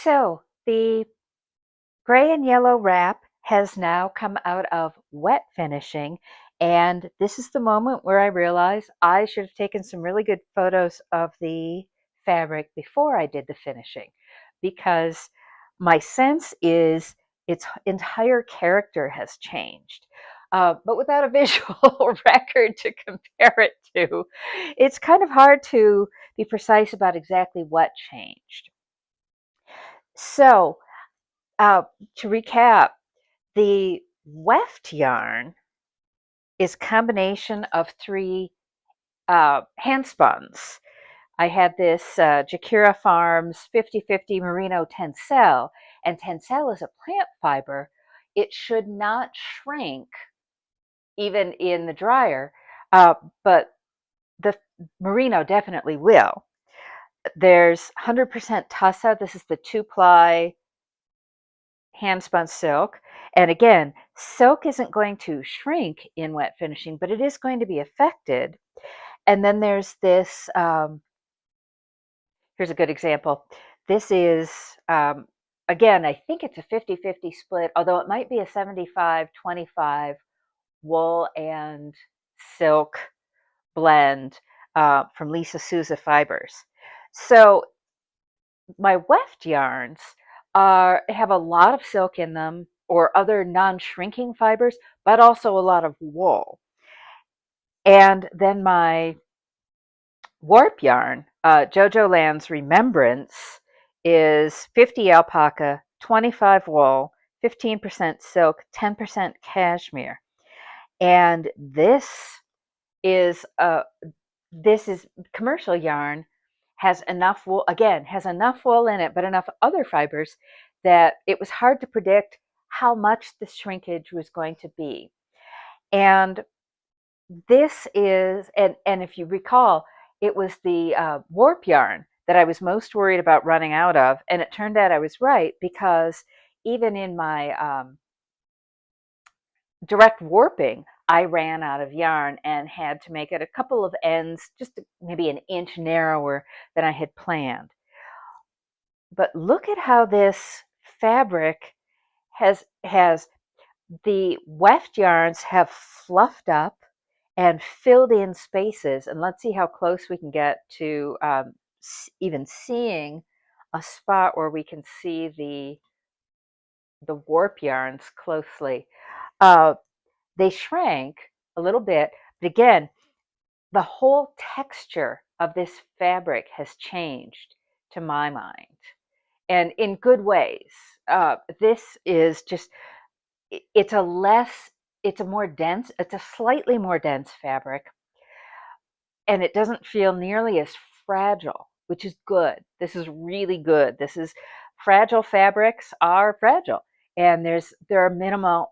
So the gray and yellow wrap has now come out of wet finishing, and this is the moment where I realized I should have taken some really good photos of the fabric before I did the finishing, because my sense is its entire character has changed. But without a visual record to compare it to, it's kind of hard to be precise about exactly what changed. So, uh, to recap, the weft yarn is a combination of three hand spuns. I had this Jakira Farms 50/50 Merino Tencel, and Tencel is a plant fiber. It should not shrink even in the dryer, uh, but the merino definitely will. There's 100% Tussa. This is the 2-ply hand spun silk. And again, silk isn't going to shrink in wet finishing, but it is going to be affected. And then there's this, here's a good example. This is, again, I think it's a 50/50 split, although it might be a 75/25 wool and silk blend from Lisa Souza Fibers. So my weft yarns have a lot of silk in them or other non-shrinking fibers, but also a lot of wool. And then my warp yarn, Jojo Land's Remembrance, is 50 alpaca, 25 wool, 15% silk, 10% cashmere. And is this is commercial yarn, has enough wool, again, has enough wool in it, but enough other fibers that it was hard to predict how much the shrinkage was going to be. And this is, and if you recall, it was the warp yarn that I was most worried about running out of. And it turned out I was right, because even in my direct warping, I ran out of yarn and had to make it a couple of ends, just maybe an inch narrower than I had planned. But look at how this fabric has the weft yarns have fluffed up and filled in spaces. And let's see how close we can get to even seeing a spot where we can see the warp yarns closely. Uh, they shrank a little bit, but again, the whole texture of this fabric has changed to my mind, and in good ways. This is just, it's a less, it's a more dense, it's a slightly more dense fabric, and it doesn't feel nearly as fragile, which is good. This is really good. This is, fragile fabrics are fragile, and there are minimal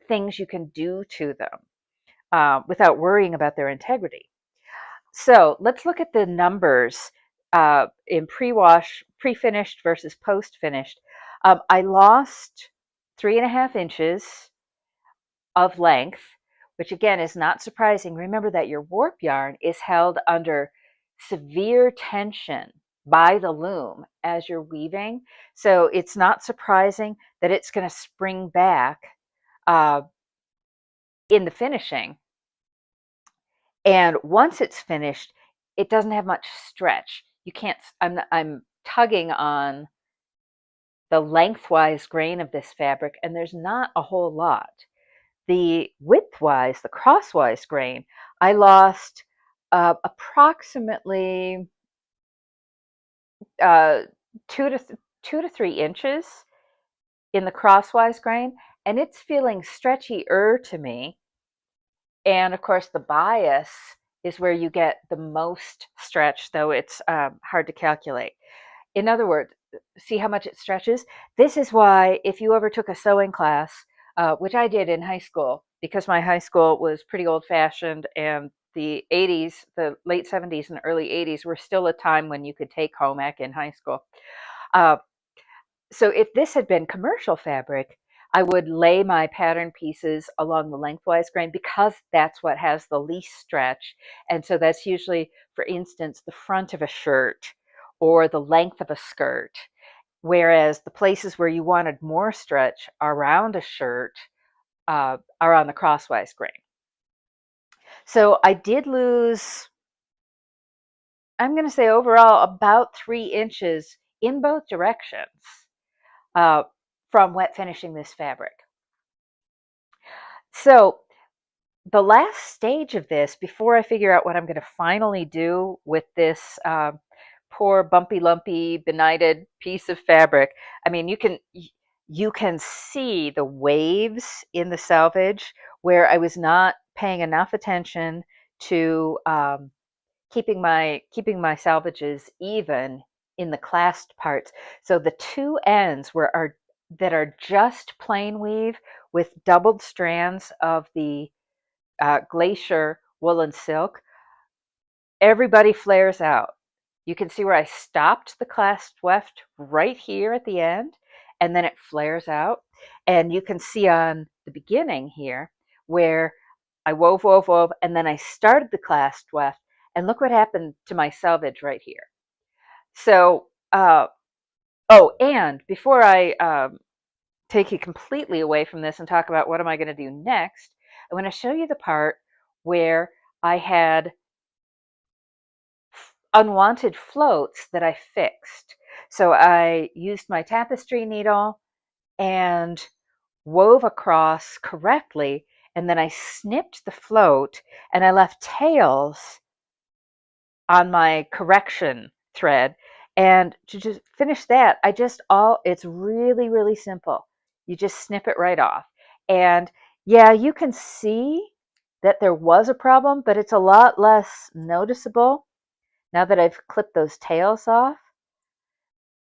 things you can do to them without worrying about their integrity. So let's look at the numbers in pre-wash, pre-finished versus post-finished. I lost 3.5 inches of length, which again is not surprising. Remember that your warp yarn is held under severe tension by the loom as you're weaving. So it's not surprising that it's going to spring back uh, in the finishing. And once it's finished, it doesn't have much stretch. You can't, I'm tugging on the lengthwise grain of this fabric, and there's not a whole lot. The widthwise, the crosswise grain, I lost approximately uh, 2 to 3 inches in the crosswise grain, and it's feeling stretchier to me. And of course, the bias is where you get the most stretch, though it's hard to calculate. In other words, see how much it stretches? This is why, if you ever took a sewing class, which I did in high school, because my high school was pretty old-fashioned, and the 80s, the late 70s and early 80s were still a time when you could take home ec in high school. Uh, so if this had been commercial fabric, I would lay my pattern pieces along the lengthwise grain, because that's what has the least stretch. And so that's usually, for instance, the front of a shirt or the length of a skirt. whereas the places where you wanted more stretch around a shirt are on the crosswise grain. So I did lose, I'm going to say overall, about 3 inches in both directions uh, from wet finishing this fabric. So the last stage of this, before I figure out what I'm going to finally do with this poor bumpy, lumpy, benighted piece of fabric, I mean, you can see the waves in the selvage where I was not paying enough attention to keeping my selvages even in the clasped parts. So the two ends that are just plain weave with doubled strands of the glacier woolen silk, everybody flares out. You can see where I stopped the clasped weft right here at the end, and then it flares out. And you can see on the beginning here where I wove, wove, wove, and then I started the clasped weft, and look what happened to my selvage right here. So, oh, and before I take you completely away from this and talk about what am I going to do next, I want to show you the part where I had unwanted floats that I fixed. So I used my tapestry needle and wove across correctly, and then I snipped the float and I left tails on my correction thread. And to just finish that, it's really, really simple. You just snip it right off. And yeah, you can see that there was a problem, but it's a lot less noticeable now that I've clipped those tails off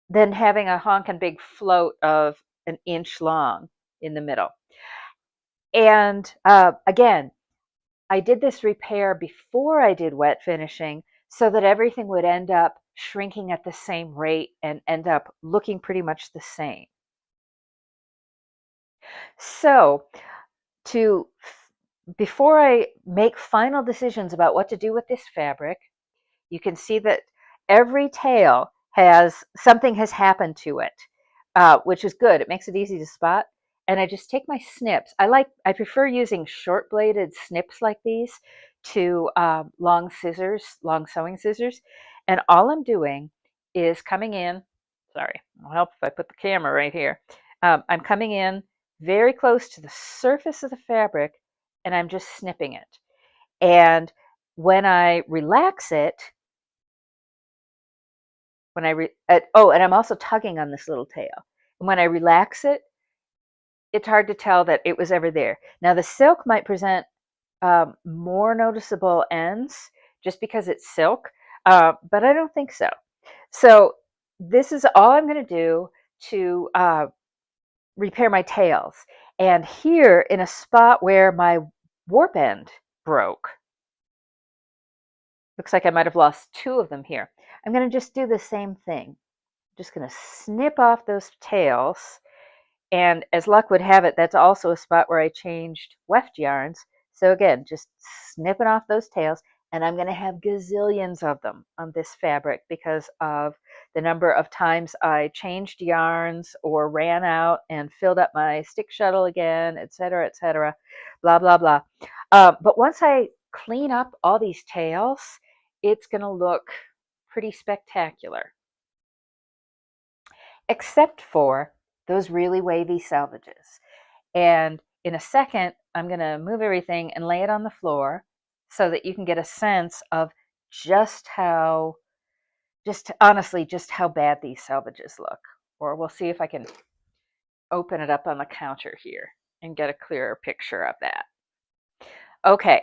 than having a honkin' big float of an inch long in the middle. And again, I did this repair before I did wet finishing so that everything would end up shrinking at the same rate and end up looking pretty much the same. So before I make final decisions about what to do with this fabric, you can see that every tail something has happened to it, which is good. It makes it easy to spot. And I just take my snips. I prefer using short bladed snips like these to long sewing scissors. And all I'm doing is coming in. Sorry, it'll help if I put the camera right here. I'm coming in very close to the surface of the fabric, and I'm just snipping it. And when I relax it, and I'm also tugging on this little tail. And when I relax it, it's hard to tell that it was ever there. Now the silk might present more noticeable ends just because it's silk, but I don't think so. So this is all I'm going to do to repair my tails. And here in a spot where my warp end broke, looks like I might have lost 2 of them here. I'm going to just do the same thing. I'm just going to snip off those tails. And as luck would have it, that's also a spot where I changed weft yarns. So again, just snipping off those tails. And I'm going to have gazillions of them on this fabric because of the number of times I changed yarns or ran out and filled up my stick shuttle again, etc., blah, blah, blah. But once I clean up all these tails, it's going to look pretty spectacular, except for those really wavy selvages. And in a second, I'm going to move everything and lay it on the floor so that you can get a sense of honestly, just how bad these selvages look. Or we'll see if I can open it up on the counter here and get a clearer picture of that. Okay,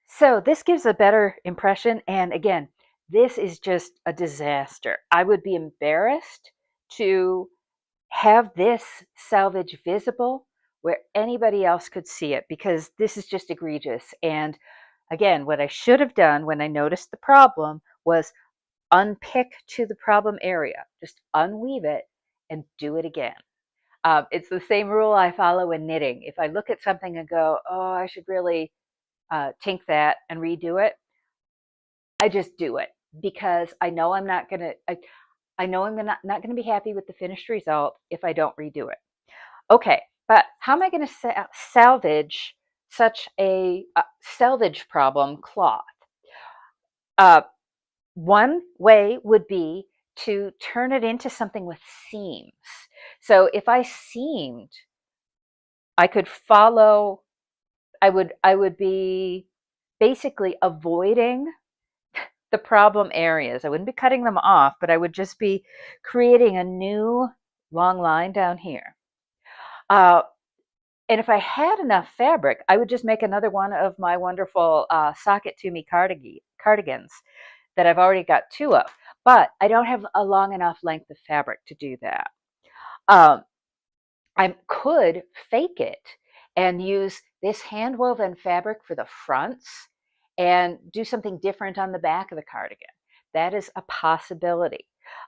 so this gives a better impression. And again, this is just a disaster. I would be embarrassed to have this selvage visible where anybody else could see it because this is just egregious. And again, what I should have done when I noticed the problem was unpick to the problem area, just unweave it and do it again. It's the same rule I follow in knitting. If I look at something and go, oh, I should really tink that and redo it, I just do it because I know I'm not going to. I know I'm not going to be happy with the finished result if I don't redo it. Okay, but how am I going to salvage such a salvage problem cloth? Uh, One way would be to turn it into something with seams. So if I seamed, I could follow, I would be basically avoiding the problem areas. I wouldn't be cutting them off, but I would just be creating a new long line down here. Uh, and if I had enough fabric, I would just make another one of my wonderful socket to me cardigans that I've already got two of. But I don't have a long enough length of fabric to do that. Um, I could fake it and use this hand woven fabric for the fronts and do something different on the back of the cardigan. That is a possibility.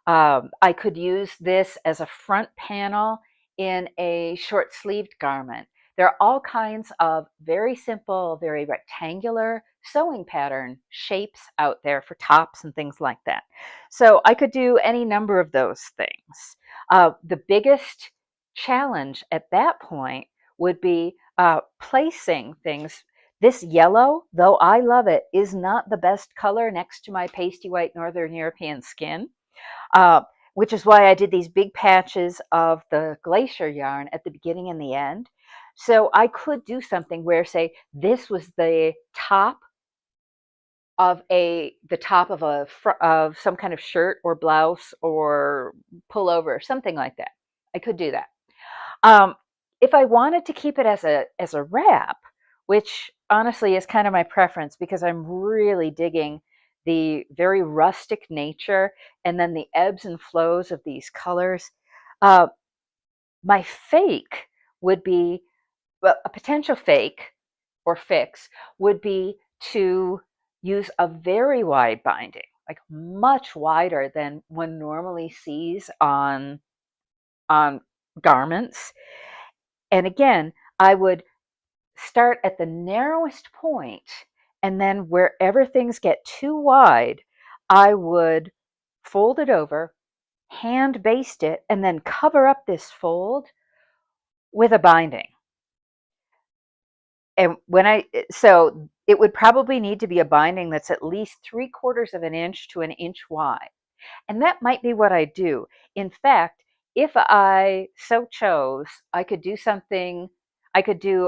I could use this as a front panel in a short sleeved garment. There are all kinds of very simple, very rectangular sewing pattern shapes out there for tops and things like that. So I could do any number of those things. The biggest challenge at that point would be placing things. This yellow, though I love it, is not the best color next to my pasty white Northern European skin, uh, which is why I did these big patches of the glacier yarn at the beginning and the end. So I could do something where, say, this was the top of of some kind of shirt or blouse or pullover, something like that. I could do that. Um, if I wanted to keep it as a wrap, which honestly is kind of my preference because I'm really digging the very rustic nature and then the ebbs and flows of these colors, uh, my fake would be, well, a potential fake or fix would be to use a very wide binding, like much wider than one normally sees on garments. And again, I would start at the narrowest point, and then wherever things get too wide, I would fold it over, hand baste it, and then cover up this fold with a binding. And so it would probably need to be a binding that's at least 3/4 of an inch to an inch wide. And that might be what I do. In fact, if I so chose, I could do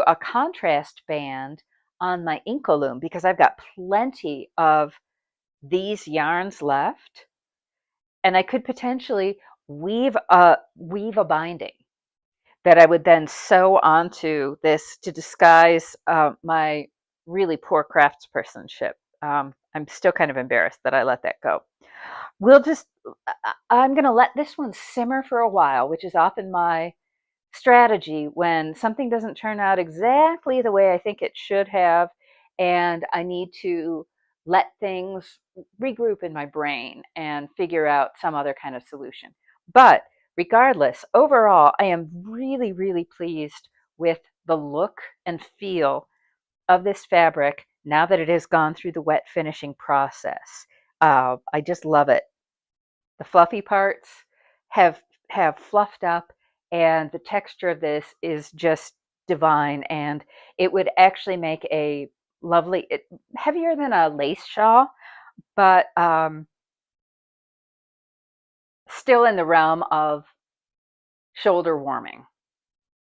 a contrast band on my Inkoloom because I've got plenty of these yarns left. And I could potentially weave a binding that I would then sew onto this to disguise my really poor craftspersonship. I'm still kind of embarrassed that I let that go. We'll just, I'm going to let this one simmer for a while, which is often my strategy when something doesn't turn out exactly the way I think it should have, and I need to let things regroup in my brain and figure out some other kind of solution. But regardless, overall, I am really, really pleased with the look and feel of this fabric now that it has gone through the wet finishing process. I just love it. The fluffy parts have fluffed up, and the texture of this is just divine, and it would actually make a lovely heavier than a lace shawl, but still in the realm of shoulder warming.